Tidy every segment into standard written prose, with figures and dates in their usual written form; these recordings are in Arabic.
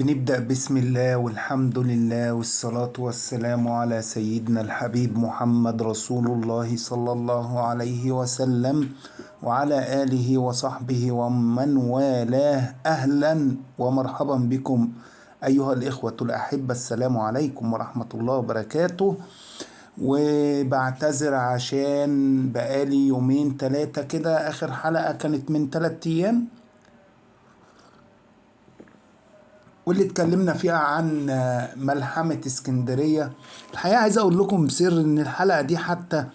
بنبدأ بسم الله والحمد لله والصلاة والسلام على سيدنا الحبيب محمد رسول الله صلى الله عليه وسلم وعلى آله وصحبه ومن والاه. أهلا ومرحبا بكم أيها الإخوة الأحبة، السلام عليكم ورحمة الله وبركاته. وبعتذر عشان بقالي يومين تلاتة كده، آخر حلقة كانت من 3 أيام، واللي اتكلمنا فيها عن ملحمة اسكندرية. الحقيقة عايز اقول لكم سر ان الحلقة دي حتى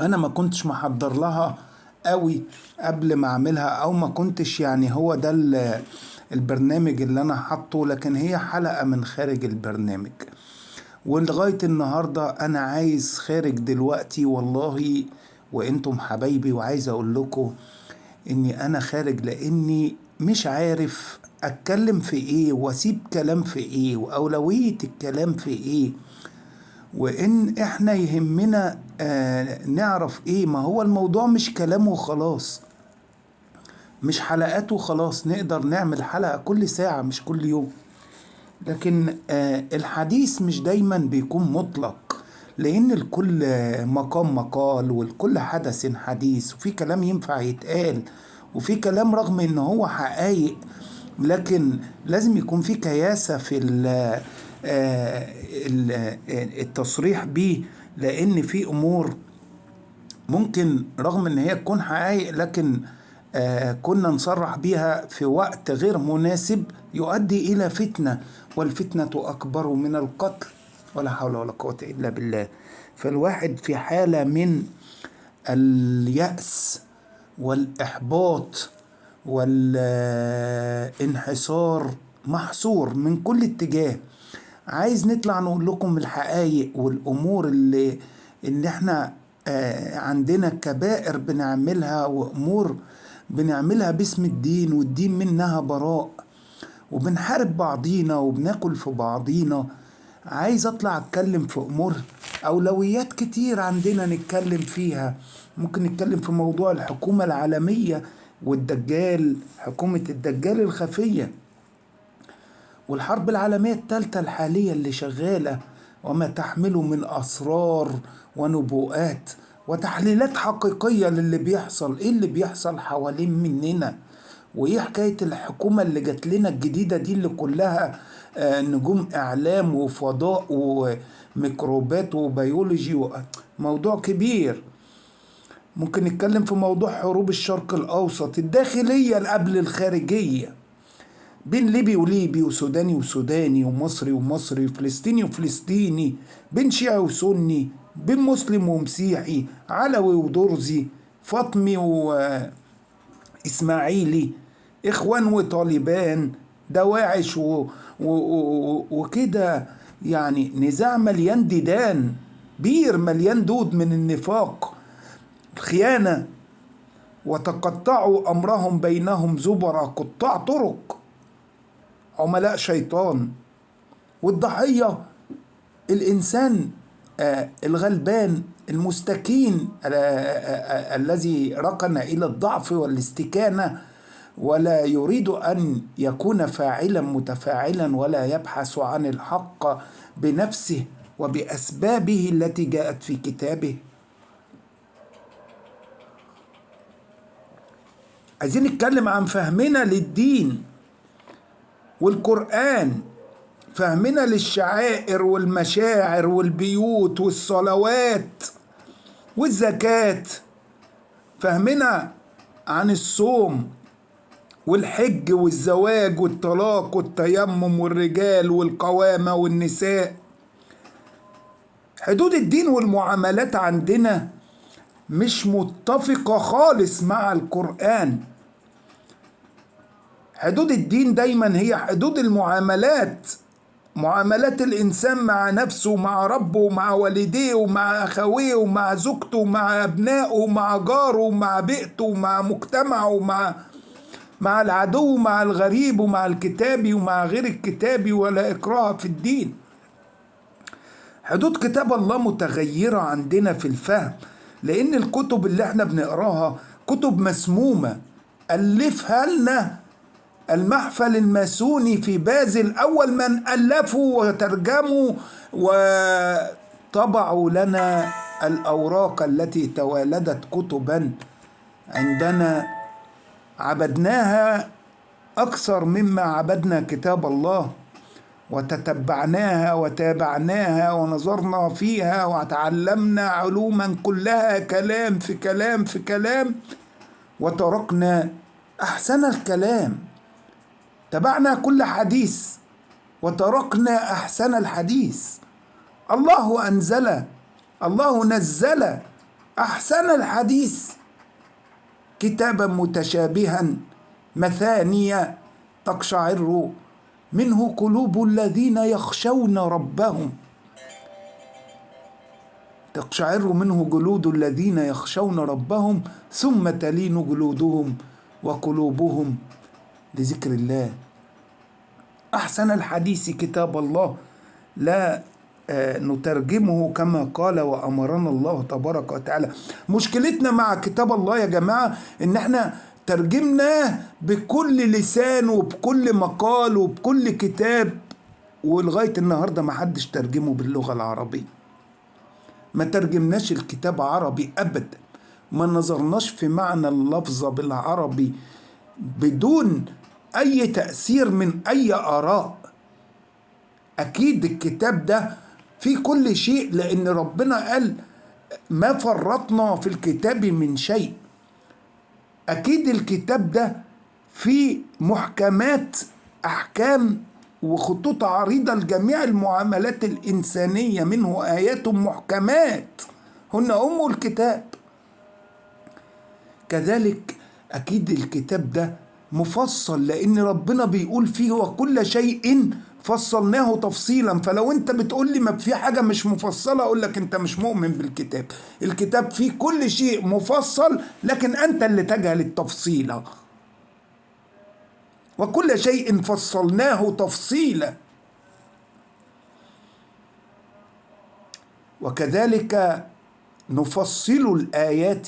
انا ما كنتش محضر لها قوي قبل ما اعملها، او ما كنتش يعني هو ده البرنامج اللي انا حاطه، لكن هي حلقة من خارج البرنامج. ولغاية النهاردة انا عايز خارج دلوقتي والله، وانتم حبايبي، وعايز اقول لكم اني انا خارج لاني مش عارف اتكلم في ايه واسيب كلام في ايه واولوية الكلام في ايه، وان احنا يهمنا نعرف ايه. ما هو الموضوع مش كلام وخلاص، مش حلقات وخلاص. نقدر نعمل حلقة كل ساعة مش كل يوم، لكن الحديث مش دايما بيكون مطلق، لان الكل مقام مقال، والكل حدث حديث، وفي كلام ينفع يتقال، وفي كلام رغم ان هو حقايق لكن لازم يكون في كياسة في التصريح بيه، لان في امور ممكن رغم ان هي تكون حقائق لكن كنا نصرح بيها في وقت غير مناسب يؤدي الى فتنة، والفتنة اكبر من القتل، ولا حول ولا قوة الا بالله. فالواحد في حالة من اليأس والاحباط والانحسار، محصور من كل اتجاه. عايز نطلع نقول لكم الحقائق والامور اللي احنا عندنا كبائر بنعملها، وامور بنعملها باسم الدين، والدين منها براء، وبنحارب بعضينا وبناكل في بعضينا. عايز اطلع اتكلم في امور اولويات كتير عندنا نتكلم فيها. ممكن نتكلم في موضوع الحكومة العالمية والدجال، حكومة الدجال الخفية، والحرب العالمية الثالثة الحالية اللي شغالة، وما تحمله من أسرار ونبوءات وتحليلات حقيقية للي بيحصل. إيه اللي بيحصل حوالين مننا؟ وإيه حكاية الحكومة اللي جات لنا الجديدة دي اللي كلها نجوم إعلام وفضاء وميكروبات وبيولوجي موضوع كبير. ممكن نتكلم في موضوع حروب الشرق الأوسط، الداخلية قبل الخارجية، بين ليبي وليبي، وسوداني وسوداني، ومصري ومصري، وفلسطيني وفلسطيني، بين شيعي وسني، بين مسلم ومسيحي، علوي ودرزي، فاطمي وإسماعيلي، إخوان وطالبان، دواعش وكده. يعني نزاع مليان ديدان، بير مليان دود من النفاق، خيانة، وتقطعوا أمرهم بينهم زبرا، قطاع طرق، عملاء شيطان. والضحية الإنسان الغلبان المستكين الذي ركن إلى الضعف والاستكانة، ولا يريد أن يكون فاعلا متفاعلا، ولا يبحث عن الحق بنفسه وبأسبابه التي جاءت في كتابه. عايزين نتكلم عن فهمنا للدين والقرآن، فهمنا للشعائر والمشاعر والبيوت والصلوات والزكاة، فهمنا عن الصوم والحج والزواج والطلاق والتيمم والرجال والقوامة والنساء. حدود الدين والمعاملات عندنا مش متفقة خالص مع القرآن. حدود الدين دايما هي حدود المعاملات، معاملات الإنسان مع نفسه، مع ربه، مع والديه، ومع أخويه، ومع زوجته، ومع أبنائه، ومع جاره، ومع بيئته، ومع مجتمعه، مع العدو، مع الغريب، ومع الكتابي ومع غير الكتابي، ولا إكراه في الدين. حدود كتاب الله متغيرة عندنا في الفهم، لأن الكتب اللي احنا بنقراها كتب مسمومة ألفها لنا المحفل الماسوني في بازل أول من ألفوا وترجموا وطبعوا لنا الأوراق التي توالدت كتبا عندنا عبدناها أكثر مما عبدنا كتاب الله، وتتبعناها وتابعناها ونظرنا فيها وتعلمنا علوما كلها كلام في كلام في كلام، وتركنا أحسن الكلام. تبعنا كل حديث وتركنا أحسن الحديث. الله نزل أحسن الحديث كتابا متشابها مثانية تقشعر منه قلوب الذين يخشون ربهم. تقشعر منه جلود الذين يخشون ربهم ثم تلين جلودهم وقلوبهم لذكر الله. أحسن الحديث كتاب الله، لا نترجمه كما قال وأمرنا الله تبارك وتعالى. مشكلتنا مع كتاب الله يا جماعة إن احنا ترجمناه بكل لسان وبكل مقال وبكل كتاب، ولغاية النهاردة ما حدش ترجمه باللغة العربية. ما ترجمناش الكتاب عربي أبدا، ما نظرناش في معنى اللفظة بالعربي بدون أي تأثير من أي آراء. أكيد الكتاب ده في كل شيء، لأن ربنا قال ما فرطنا في الكتاب من شيء. أكيد الكتاب ده فيه محكمات، أحكام وخطوط عريضة لجميع المعاملات الإنسانية، منه آيات محكمات هن أم الكتاب. كذلك أكيد الكتاب ده مفصل، لأن ربنا بيقول فيه وكل شيء فصلناه تفصيلا. فلو انت بتقول لي ما في حاجة مش مفصلة اقول لك انت مش مؤمن بالكتاب. الكتاب فيه كل شيء مفصل، لكن انت اللي تجهل التفصيل. وكل شيء فصلناه تفصيلا. وكذلك نفصل الآيات.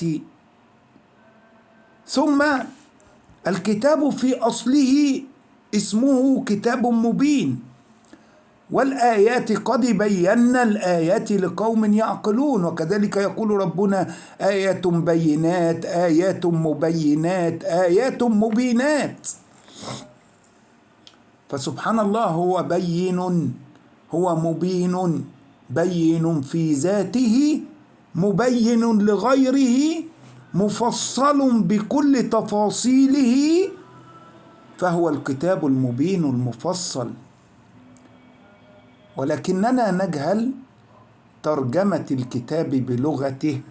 ثم الكتاب في أصله اسمه كتاب مبين، والآيات قد بينا الآيات لقوم يعقلون. وكذلك يقول ربنا آيات بينات آيات مبينات آيات مبينات. فسبحان الله، هو بين، هو مبين، بين في ذاته، مبين لغيره، مفصل بكل تفاصيله، فهو الكتاب المبين المفصل. ولكننا نجهل ترجمة الكتاب بلغته.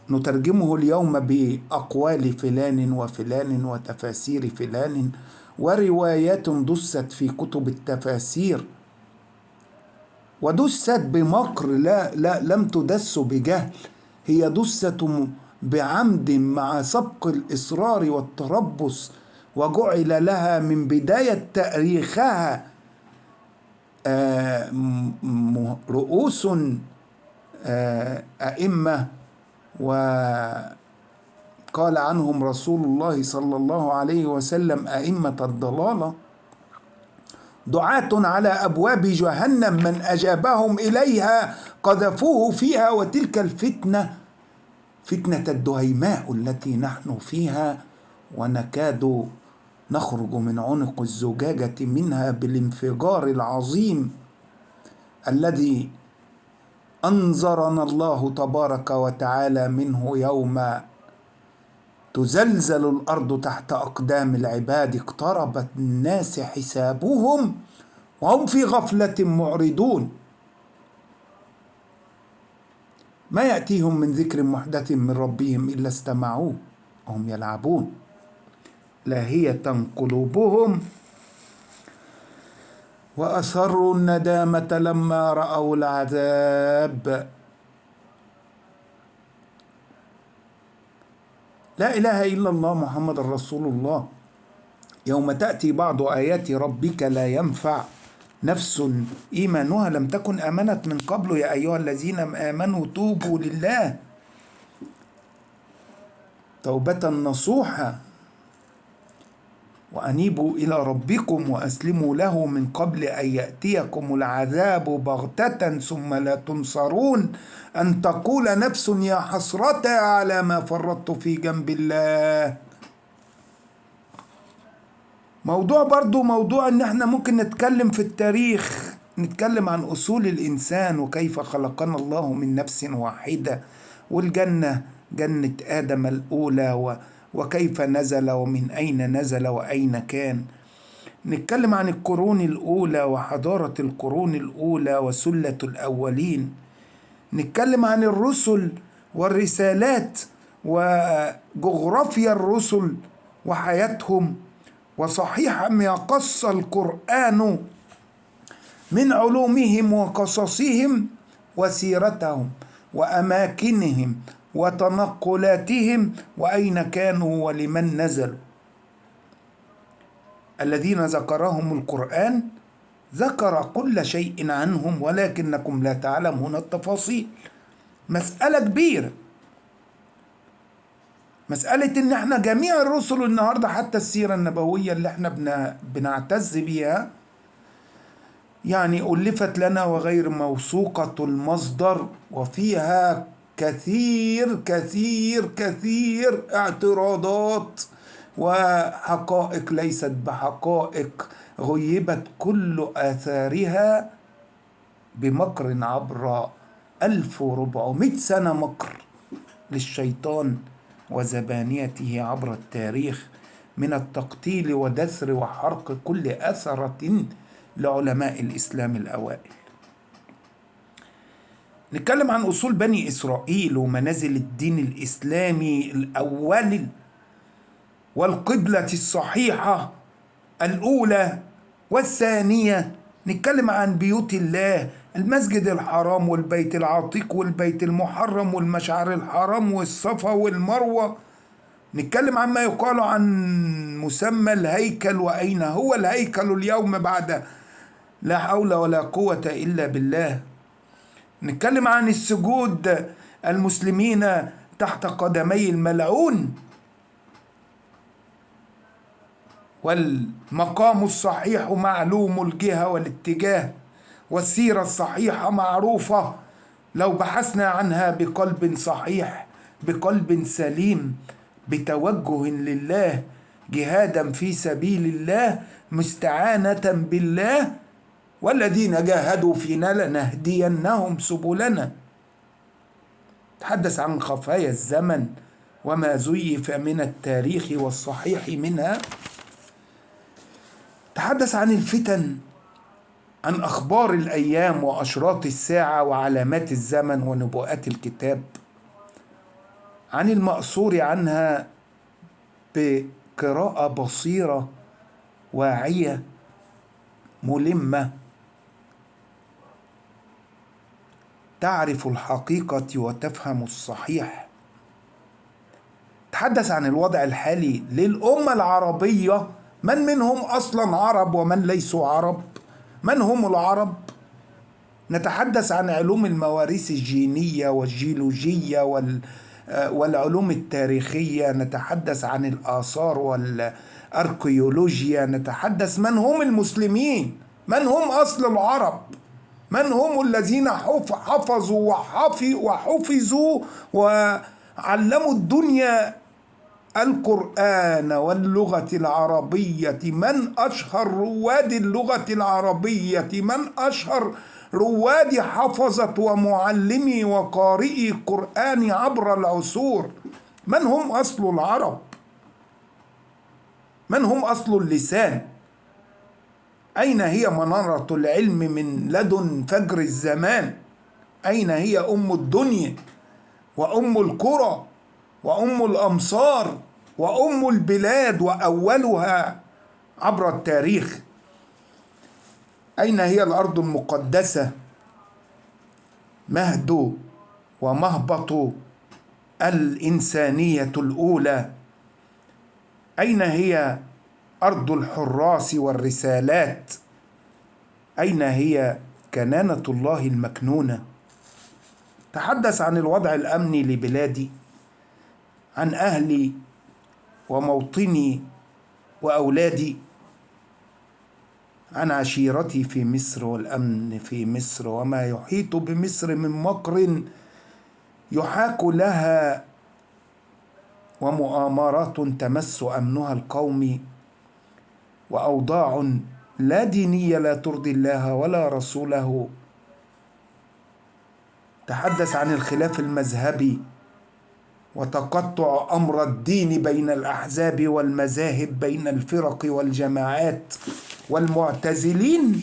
نترجمه اليوم بأقوال فلان وفلان وتفاسير فلان وروايات دست في كتب التفاسير، ودست بمكر، لم تدس بجهل، هي دست بعمد مع سبق الإصرار والتربص، وجعل لها من بداية تاريخها رؤوس أئمة، وقال عنهم رسول الله صلى الله عليه وسلم أئمة الضلالة، دعاة على أبواب جهنم من أجابهم إليها قذفوه فيها. وتلك الفتنة فتنة الدهيماء التي نحن فيها، ونكاد نخرج من عنق الزجاجة منها بالانفجار العظيم الذي أنذرنا الله تبارك وتعالى منه يوم تزلزل الأرض تحت أقدام العباد، اقتربت الناس حسابهم وهم في غفلة معرضون، ما يأتيهم من ذكر محدث من ربهم إلا استمعوه وهم يلعبون لاهية قلوبهم وأسروا الندامة لما رأوا العذاب. لا إله إلا الله محمد رسول الله. يوم تأتي بعض آيات ربك لا ينفع نفس إيمانها لم تكن آمنت من قبل يا أيها الذين آمنوا توبوا لله توبة نصوحة وأنيبوا إلى ربكم وأسلموا له من قبل أن يأتيكم العذاب بغتة ثم لا تنصرون أن تقول نفس يا حسرة على ما فرطت في جنب الله. موضوع ان احنا ممكن نتكلم في التاريخ، نتكلم عن أصول الإنسان وكيف خلقنا الله من نفس واحدة، والجنة جنة آدم الأولى وكيف نزل ومن أين نزل وأين كان. نتكلم عن القرون الأولى وحضارة القرون الأولى وسلة الأولين. نتكلم عن الرسل والرسالات وجغرافيا الرسل وحياتهم، وصحيح ما قص القرآن من علومهم وقصصهم وسيرتهم وأماكنهم وتنقلاتهم وأين كانوا ولمن نزلوا. الذين ذكرهم القرآن ذكر كل شيء عنهم ولكنكم لا تعلمون التفاصيل. مسألة كبيرة، مسألة ان احنا جميع الرسل النهاردة حتى السيرة النبوية اللي احنا بنعتز بيها يعني ألفت لنا وغير موثوقة المصدر، وفيها كثير كثير كثير اعتراضات وحقائق ليست بحقائق، غيبت كل آثارها بمكر عبر 1400 سنة مكر للشيطان وزبانيته عبر التاريخ من التقتيل ودثر وحرق كل أثرة لعلماء الإسلام الأوائل. نتكلم عن أصول بني إسرائيل ومنازل الدين الإسلامي الأول والقبلة الصحيحة الأولى والثانية. نتكلم عن بيوت الله، المسجد الحرام والبيت العتيق والبيت المحرم والمشعر الحرام والصفا والمروة. نتكلم عن ما يقال عن مسمى الهيكل وأين هو الهيكل اليوم بعد لا حول ولا قوة إلا بالله. نتكلم عن السجود المسلمين تحت قدمي الملعون، والمقام الصحيح معلوم الجهة والاتجاه، والسيرة الصحيحة معروفة لو بحثنا عنها بقلب صحيح بقلب سليم بتوجه لله جهادا في سبيل الله مستعانة بالله، والذين جاهدوا فينا لنهدينهم سبلنا. تحدث عن خفايا الزمن وما زيف من التاريخ والصحيح منها. تحدث عن الفتن، عن أخبار الأيام وأشراط الساعة وعلامات الزمن ونبوءات الكتاب، عن المأثور عنها بقراءة بصيرة واعية ملمة تعرف الحقيقة وتفهم الصحيح. تحدث عن الوضع الحالي للأمة العربية، من منهم أصلا عرب ومن ليسوا عرب، من هم العرب. نتحدث عن علوم المواريث الجينية والجيولوجية والعلوم التاريخية، نتحدث عن الآثار والأركيولوجيا، نتحدث من هم المسلمين، من هم أصل العرب، من هم الذين حفظوا وحفظوا وعلموا الدنيا القرآن واللغة العربية. من أشهر رواد اللغة العربية، من أشهر رواد حفظة ومعلمي وقارئي القرآن عبر العصور. من هم أصل العرب، من هم أصل اللسان. أين هي منارة العلم من لدن فجر الزمان؟ أين هي أم الدنيا وأم القرى وأم الأمصار وأم البلاد وأولها عبر التاريخ؟ أين هي الأرض المقدسة، مهد ومهبط الإنسانية الأولى؟ أين هي أرض الحراس والرسالات؟ أين هي كنانة الله المكنونة؟ تحدث عن الوضع الأمني لبلادي، عن أهلي وموطني وأولادي، عن عشيرتي في مصر والأمن في مصر وما يحيط بمصر من مكر يحاك لها ومؤامرات تمس أمنها القومي وأوضاع لا دينية لا ترضي الله ولا رسوله. تحدث عن الخلاف المذهبي وتقطع أمر الدين بين الأحزاب والمذاهب، بين الفرق والجماعات والمعتزلين.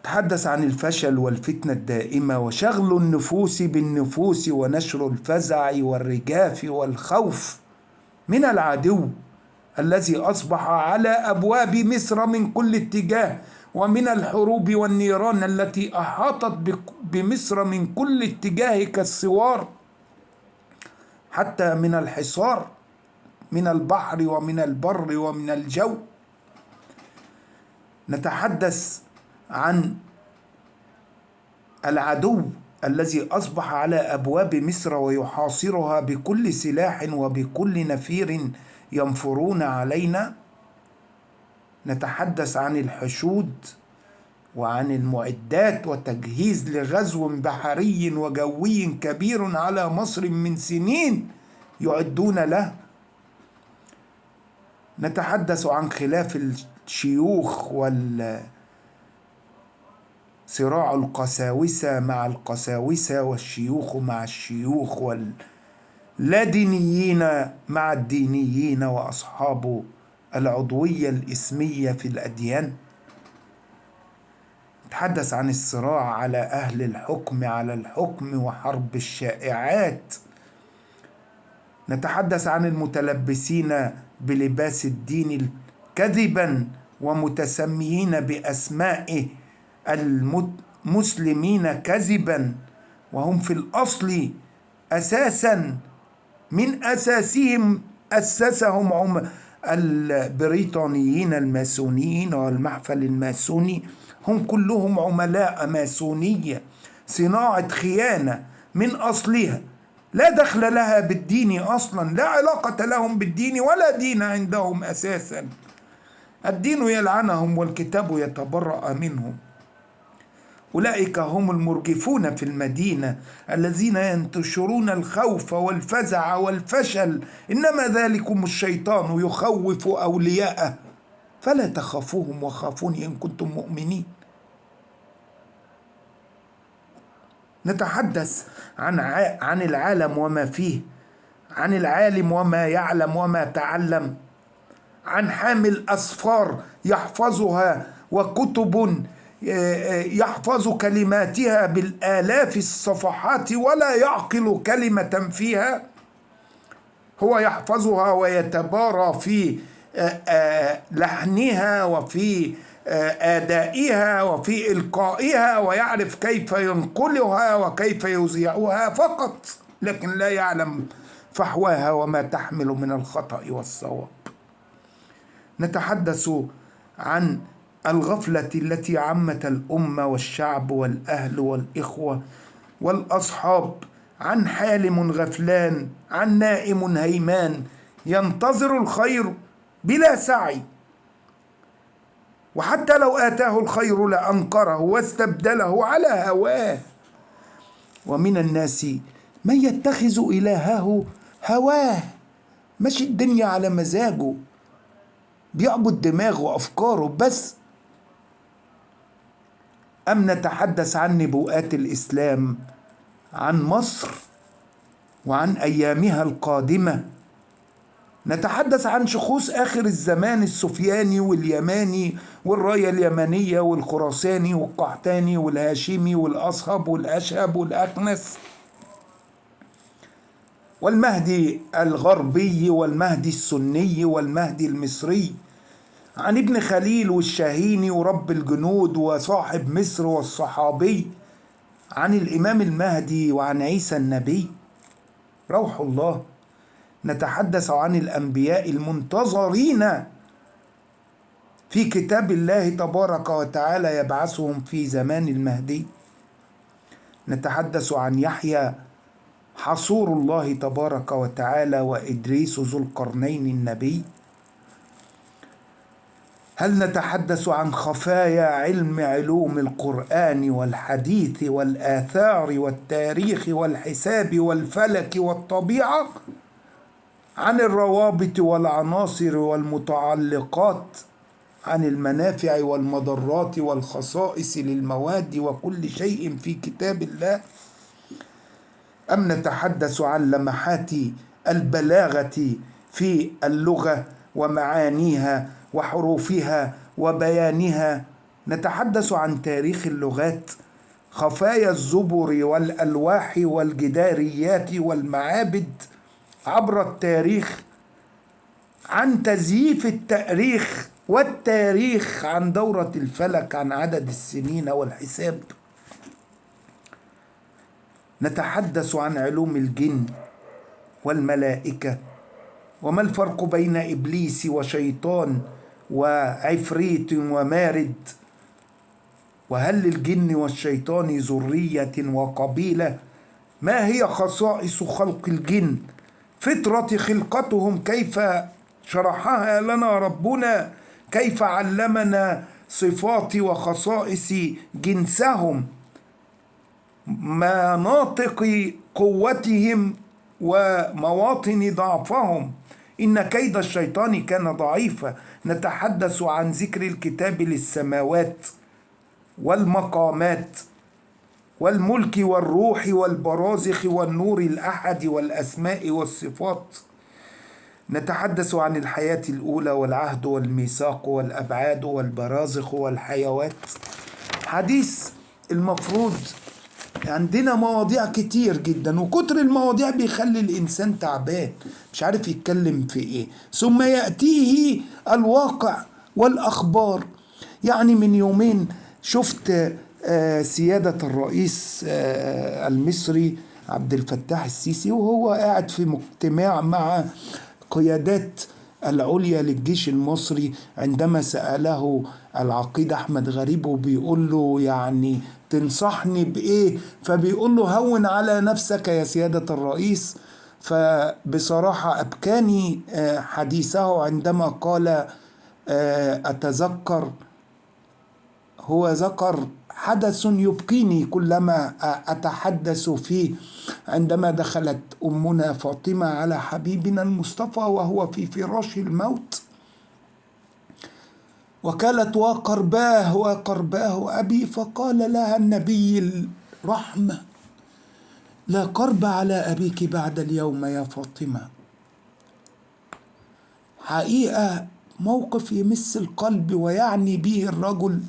تحدث عن الفشل والفتنة الدائمة وشغل النفوس بالنفوس ونشر الفزع والرجاف والخوف من العدو الذي أصبح على أبواب مصر من كل اتجاه، ومن الحروب والنيران التي أحاطت بمصر من كل اتجاه كالسوار، حتى من الحصار من البحر ومن البر ومن الجو. نتحدث عن العدو الذي أصبح على أبواب مصر ويحاصرها بكل سلاح وبكل نفير ينفرون علينا. نتحدث عن الحشود وعن المعدات وتجهيز لغزو بحري وجوي كبير على مصر من سنين يعدون له. نتحدث عن خلاف الشيوخ صراع القساوسة مع القساوسة والشيوخ مع الشيوخ واللادينيين مع الدينيين وأصحاب العضوية الإسمية في الأديان. نتحدث عن الصراع على أهل الحكم على الحكم وحرب الشائعات. نتحدث عن المتلبسين بلباس الدين كذبا ومتسميين بأسماء المسلمين كذبا، وهم في الأصل أساسا من أساسهم أسسهم البريطانيين الماسونيين والمحفل الماسوني، هم كلهم عملاء ماسونية، صناعة خيانة من أصلها، لا دخل لها بالدين أصلا، لا علاقة لهم بالدين ولا دين عندهم أساسا. الدين يلعنهم والكتاب يتبرأ منهم. أولئك هم المرجفون في المدينة الذين ينتشرون الخوف والفزع والفشل، إنما ذلكم الشيطان يخوف أولياءه فلا تخافوهم وخافوني إن كنتم مؤمنين. نتحدث عن العالم وما فيه، عن العالم وما يعلم وما تعلم، عن حامل أسفار يحفظها وكتب يحفظ كلماتها بالآلاف الصفحات ولا يعقل كلمة فيها، هو يحفظها ويتبارى في لحنها وفي أدائها وفي إلقائها، ويعرف كيف ينقلها وكيف يذيعها فقط، لكن لا يعلم فحواها وما تحمل من الخطأ والصواب. نتحدث عن الغفلة التي عمت الأمة والشعب والأهل والإخوة والأصحاب، عن حالم غفلان، عن نائم هيمان ينتظر الخير بلا سعي، وحتى لو آتاه الخير لأنكره واستبدله على هواه. ومن الناس من يتخذ إلهه هواه، ماشي الدنيا على مزاجه، بيعبد دماغه وأفكاره بس. أم نتحدث عن نبوءات الإسلام عن مصر وعن أيامها القادمة. نتحدث عن شخوص آخر الزمان السفياني واليماني والراية اليمنية والخراساني والقحطاني والهاشمي والأصهب والأشهب والأكنس والمهدي الغربي والمهدي السني والمهدي المصري، عن ابن خليل والشاهيني ورب الجنود وصاحب مصر والصحابي، عن الإمام المهدي وعن عيسى النبي روح الله. نتحدث عن الأنبياء المنتظرين في كتاب الله تبارك وتعالى يبعثهم في زمان المهدي. نتحدث عن يحيى حصور الله تبارك وتعالى وإدريس ذو القرنين النبي؟ هل نتحدث عن خفايا علوم القرآن والحديث والآثار والتاريخ والحساب والفلك والطبيعة؟ عن الروابط والعناصر والمتعلقات، عن المنافع والمضرات والخصائص للمواد وكل شيء في كتاب الله؟ أم نتحدث عن لمحات البلاغة في اللغة ومعانيها وحروفها وبيانها؟ نتحدث عن تاريخ اللغات، خفايا الزبر والألواح والجداريات والمعابد عبر التاريخ، عن تزييف التاريخ والتاريخ، عن دورة الفلك، عن عدد السنين والحساب. نتحدث عن علوم الجن والملائكة، وما الفرق بين إبليس وشيطان وعفريت ومارد، وهل للجن والشيطان ذرية وقبيلة؟ ما هي خصائص خلق الجن؟ فطرة خلقتهم كيف شرحها لنا ربنا؟ كيف علمنا صفات وخصائص جنسهم؟ مناطق قوتهم ومواطن ضعفهم. إن كيد الشيطان كان ضعيفا. نتحدث عن ذكر الكتاب للسماوات والمقامات والملك والروح والبرازخ والنور الأحد والأسماء والصفات. نتحدث عن الحياة الأولى والعهد والميثاق والأبعاد والبرازخ والحيوات. حديث المفروض عندنا مواضيع كتير جدا، وكتر المواضيع بيخلي الإنسان تعبان مش عارف يتكلم في إيه. ثم يأتيه الواقع والأخبار. يعني من يومين شفت سيادة الرئيس المصري عبد الفتاح السيسي وهو قاعد في اجتماع مع قيادات العليا للجيش المصري، عندما سأله العقيد أحمد غريب وبيقول له يعني تنصحني بإيه، فبيقول له هون على نفسك يا سيادة الرئيس. فبصراحة أبكاني حديثه عندما قال أتذكر، هو ذكر حدث يبكيني كلما أتحدث فيه، عندما دخلت أمنا فاطمة على حبيبنا المصطفى وهو في فراش الموت وقالت وقرباه وقرباه أبي، فقال لها النبي الرحمة لا قرب على أبيك بعد اليوم يا فاطمة. حقيقة موقف يمس القلب، ويعني به الرجل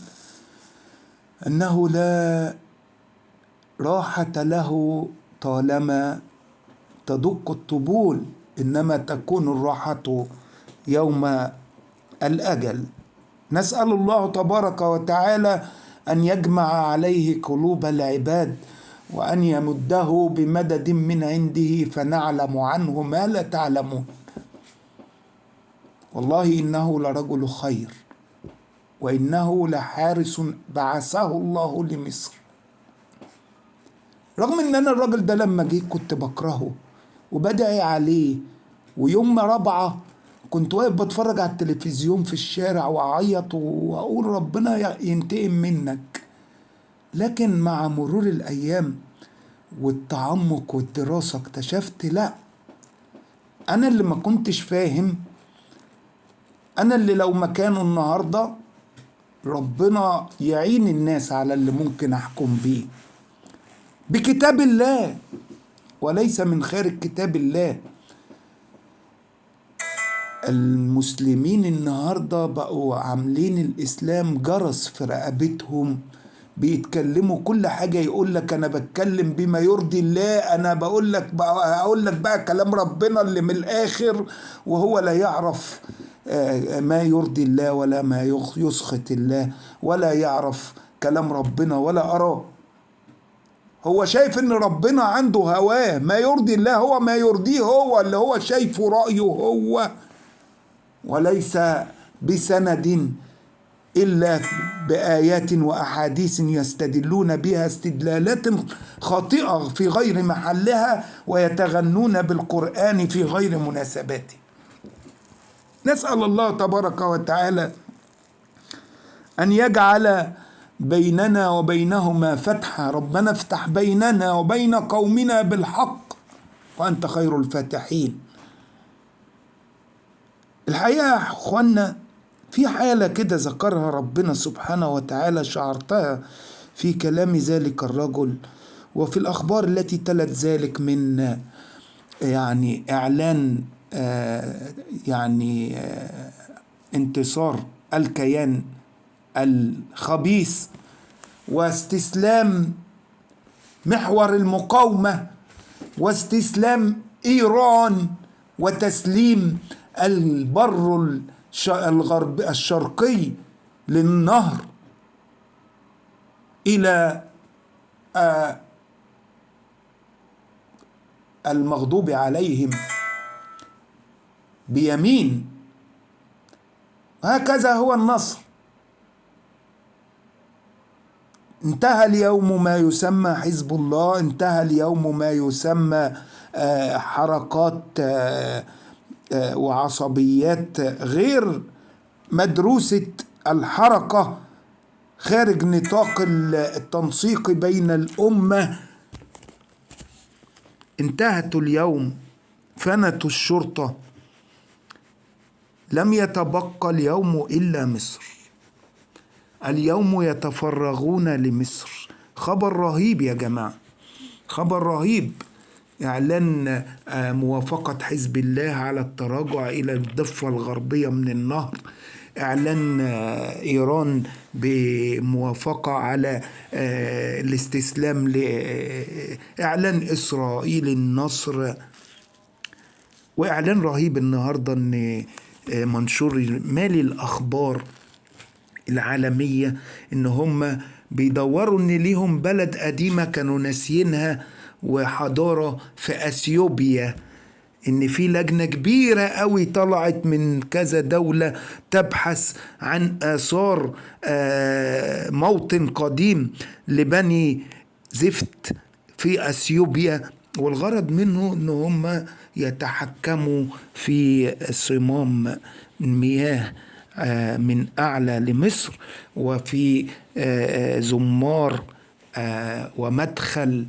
أنه لا راحة له طالما تدق الطبول، إنما تكون الراحة يوم الأجل. نسأل الله تبارك وتعالى أن يجمع عليه قلوب العباد، وأن يمده بمدد من عنده فنعلم عنه ما لا تعلمون. والله إنه لرجل خير، وإنه لحارس بعثه الله لمصر. رغم إن أنا الراجل ده لما جه كنت بكرهه وبدعي عليه، ويوم ما رابعة كنت واقف بتفرج على التلفزيون في الشارع وأعيط وأقول ربنا ينتقم منك. لكن مع مرور الأيام والتعمق والدراسة اكتشفت لا، أنا اللي ما كنتش فاهم، أنا اللي لو مكانه النهاردة ربنا يعين الناس على اللي ممكن أحكم بيه بكتاب الله وليس من خارج كتاب الله. المسلمين النهاردة بقوا عاملين الإسلام جرس في رقبتهم، بيتكلموا كل حاجة يقول لك أنا بتكلم بما يرضي الله، أنا بقول لك بقى أقول لك بقى كلام ربنا اللي من الآخر، وهو لا يعرف ما يرضي الله ولا ما يسخط الله، ولا يعرف كلام ربنا ولا أراه. هو شايف ان ربنا عنده هواه، ما يرضي الله هو ما يرضيه هو، اللي هو شايفه رأيه هو، وليس بسند إلا بآيات وأحاديث يستدلون بها استدلالات خاطئة في غير محلها، ويتغنون بالقرآن في غير مناسباته. نسأل الله تبارك وتعالى أن يجعل بيننا وبينهما فتحا. ربنا افتح بيننا وبين قومنا بالحق وأنت خير الفاتحين. الحقيقة يا أخوانا، في حالة كده ذكرها ربنا سبحانه وتعالى شعرتها في كلام ذلك الرجل وفي الأخبار التي تلت ذلك من يعني إعلان انتصار الكيان الخبيث واستسلام محور المقاومة واستسلام إيران وتسليم البر الغرب الشرقي للنهر إلى المغضوب عليهم بيمين. هكذا هو النصر. انتهى اليوم ما يسمى حزب الله، انتهى اليوم ما يسمى حركات وعصبيات غير مدروسة الحركة خارج نطاق التنسيق بين الأمة. انتهت اليوم، فنت الشرطة، لم يتبقى اليوم إلا مصر. اليوم يتفرغون لمصر. خبر رهيب يا جماعة، خبر رهيب. إعلان موافقة حزب الله على التراجع إلى الضفة الغربية من النهر، إعلان إيران بموافقة على الاستسلام، إعلان إسرائيل النصر، وإعلان رهيب النهاردة أن منشور مالي الأخبار العالمية إن هم بيدوروا إن ليهم بلد قديمة كانوا ناسيينها وحضارة في أثيوبيا، إن في لجنة كبيرة قوي طلعت من كذا دولة تبحث عن آثار موطن قديم لبني زفت في أثيوبيا، والغرض منه إن هم يتحكموا في صمام المياه من أعلى لمصر، وفي زمار ومدخل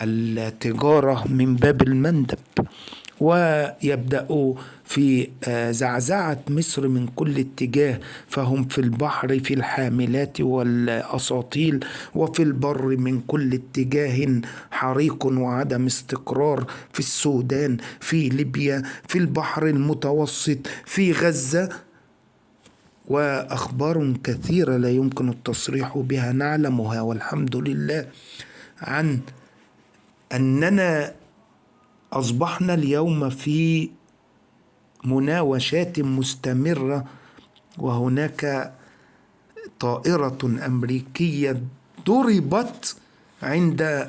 التجارة من باب المندب، ويبدأوا في زعزعة مصر من كل اتجاه. فهم في البحر في الحاملات والأساطيل، وفي البر من كل اتجاه حريق وعدم استقرار، في السودان، في ليبيا، في البحر المتوسط، في غزة، وأخبار كثيرة لا يمكن التصريح بها نعلمها والحمد لله، عن أننا أصبحنا اليوم في مناوشات مستمرة. وهناك طائرة أمريكية ضربت عند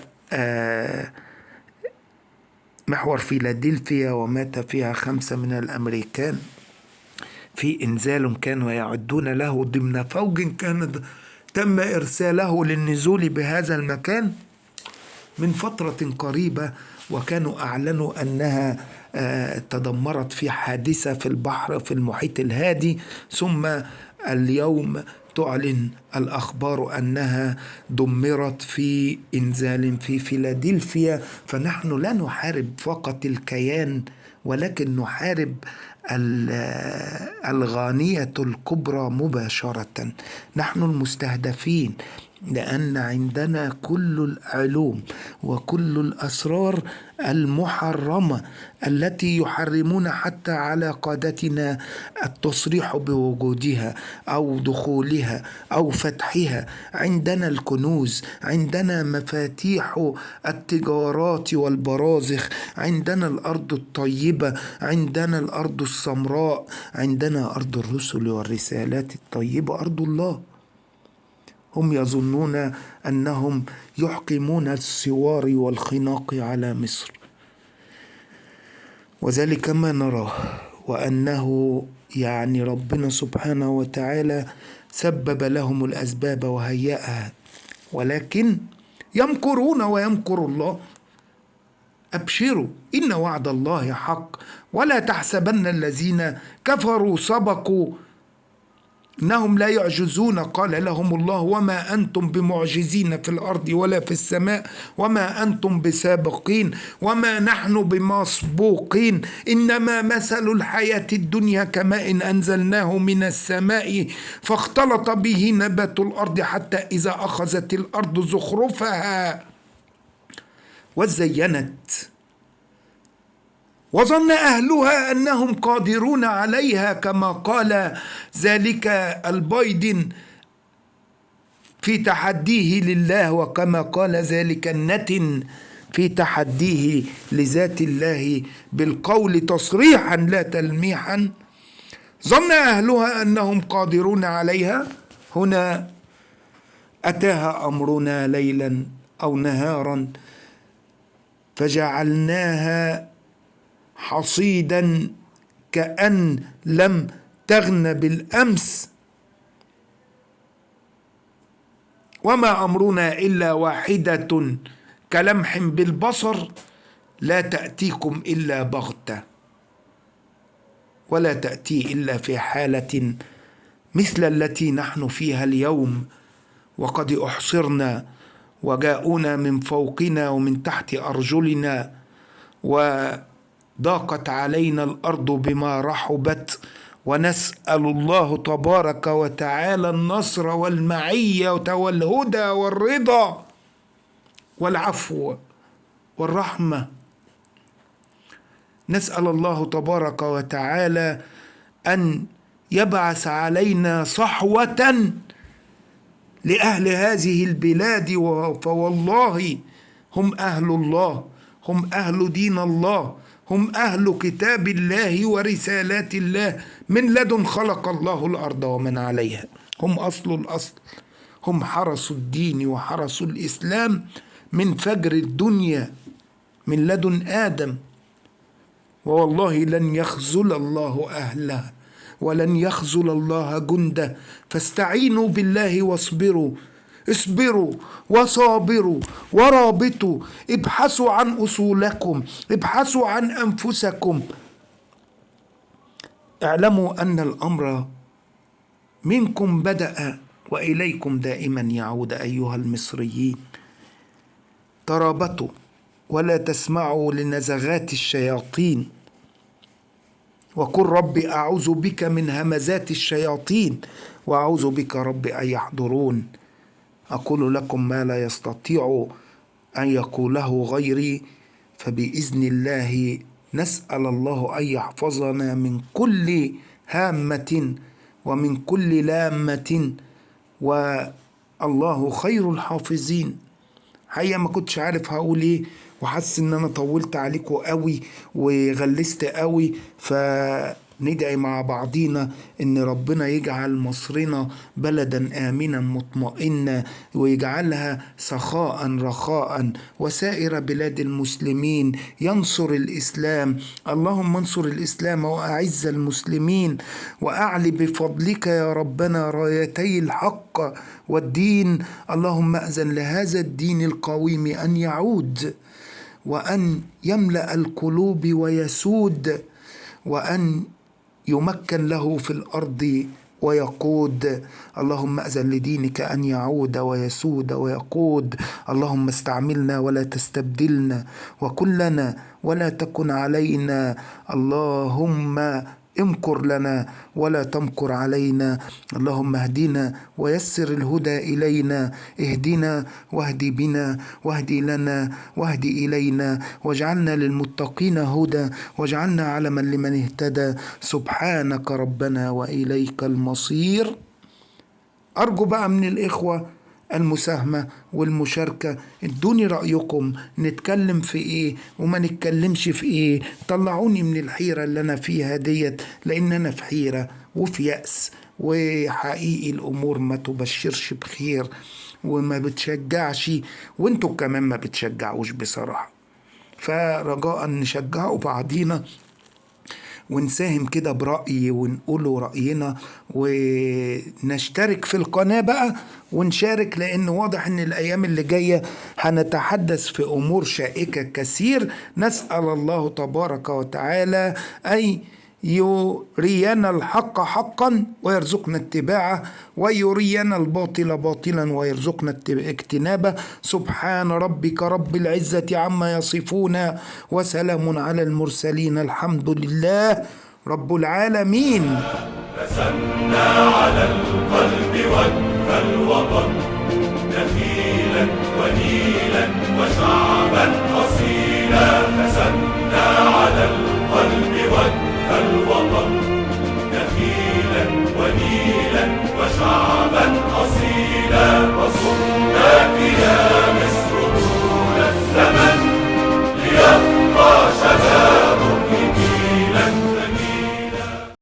محور فيلادلفيا ومات فيها 5 من الأمريكان في إنزال كانوا يعدون له ضمن فوج كان تم إرساله للنزول بهذا المكان من فترة قريبة، وكانوا أعلنوا أنها تدمرت في حادثة في البحر في المحيط الهادي، ثم اليوم تعلن الأخبار أنها دمرت في إنزال في فيلادلفيا. فنحن لا نحارب فقط الكيان، ولكن نحارب الغانية الكبرى مباشرة. نحن المستهدفين، لأن عندنا كل العلوم وكل الأسرار المحرمة التي يحرمون حتى على قادتنا التصريح بوجودها أو دخولها أو فتحها. عندنا الكنوز، عندنا مفاتيح التجارات والبرازخ، عندنا الأرض الطيبة، عندنا الأرض السمراء، عندنا أرض الرسل والرسالات الطيبة، أرض الله. هم يظنون أنهم يحكمون السوار والخناق على مصر، وذلك ما نراه. وأنه يعني ربنا سبحانه وتعالى سبب لهم الأسباب وهيأها، ولكن يمكرون ويمكر الله. أبشروا إن وعد الله حق ولا تحسبن الذين كفروا سبقوا إنهم لا يعجزون. قال لهم الله وما أنتم بمعجزين في الأرض ولا في السماء وما أنتم بسابقين وما نحن بمسبوقين إنما مثل الحياة الدنيا كماء أنزلناه من السماء فاختلط به نبات الأرض حتى إذا أخذت الأرض زخرفها وزينت وظن أهلها أنهم قادرون عليها كما قال ذلك البايدن في تحديه لله، وكما قال ذلك النتن في تحديه لذات الله بالقول تصريحا لا تلميحا. ظن أهلها أنهم قادرون عليها، هنا أتاها أمرنا ليلا أو نهارا فجعلناها حصيدا كأن لم تغن بالأمس وما أمرنا إلا واحدة كلمح بالبصر لا تأتيكم إلا بغتة ولا تأتي إلا في حالة مثل التي نحن فيها اليوم، وقد أحصرنا وجاءونا من فوقنا ومن تحت أرجلنا وضاقت علينا الأرض بما رحبت، ونسأل الله تبارك وتعالى النصر والمعية والهدى والرضا والعفو والرحمة. نسأل الله تبارك وتعالى أن يبعث علينا صحوة لأهل هذه البلاد، فوالله هم أهل الله، هم أهل دين الله، هم أهل كتاب الله ورسالات الله من لدن خلق الله الأرض ومن عليها، هم أصل الأصل، هم حرسوا الدين وحرسوا الإسلام من فجر الدنيا من لدن آدم، والله لن يخذل الله أهله ولن يخذل الله جنده. فاستعينوا بالله واصبروا، اصبروا وصابروا ورابطوا، ابحثوا عن أصولكم، ابحثوا عن أنفسكم. اعلموا أن الأمر منكم بدأ وإليكم دائما يعود أيها المصريين. ترابطوا ولا تسمعوا لنزغات الشياطين، وقل رب أعوذ بك من همزات الشياطين وأعوذ بك رب أن يحضرون. أقول لكم ما لا يستطيع أن يقوله غيري، فبإذن الله نسأل الله أن يحفظنا من كل هامة ومن كل لامة، والله خير الحافظين. حقيقة ما كنتش عارف هقول ايه، وحاسس ان انا طولت عليكم قوي وغلست قوي، فندعي مع بعضينا ان ربنا يجعل مصرنا بلدا آمنا مطمئنا، ويجعلها سخاء رخاء، وسائر بلاد المسلمين، ينصر الإسلام. اللهم انصر الإسلام وأعز المسلمين، وأعلي بفضلك يا ربنا رايتي الحق والدين. اللهم أذن لهذا الدين القويم أن يعود وأن يملأ القلوب ويسود، وأن يمكن له في الأرض ويقود. اللهم أذن لدينك أن يعود ويسود ويقود. اللهم استعملنا ولا تستبدلنا، وكلنا ولا تكن علينا. اللهم امكر لنا ولا تمكر علينا. اللهم اهدنا ويسر الهدى إلينا، اهدنا واهدي بنا واهدي لنا واهدي إلينا، واجعلنا للمتقين هدى، واجعلنا علما لمن اهتدى. سبحانك ربنا وإليك المصير. أرجو بقى من الإخوة المساهمة والمشاركة، ادوني رأيكم، نتكلم في ايه وما نتكلمش في ايه، طلعوني من الحيرة اللي انا فيها ديت، لان انا في حيرة وفي يأس، وحقيقي الامور ما تبشرش بخير وما بتشجعش، وانتوا كمان ما بتشجعوش بصراحة. فرجاء نشجعوا بعضينا ونساهم كده برأي ونقوله رأينا ونشترك في القناة بقى ونشارك، لأن واضح أن الأيام اللي جاية هنتحدث في أمور شائكة كثير. نسأل الله تبارك وتعالى أن يرينا الحق حقا ويرزقنا اتباعه، ويرينا الباطل باطلا ويرزقنا اجتنابه. سبحان ربك رب العزة عما يصفون، وسلام على المرسلين، الحمد لله رب العالمين. رسمنا على القلب وجه الوطن، نخيلا ونيلا وشعبا أصيلا. رسمنا على القلب وجه الوطن، نخيلا ونيلا وشعبا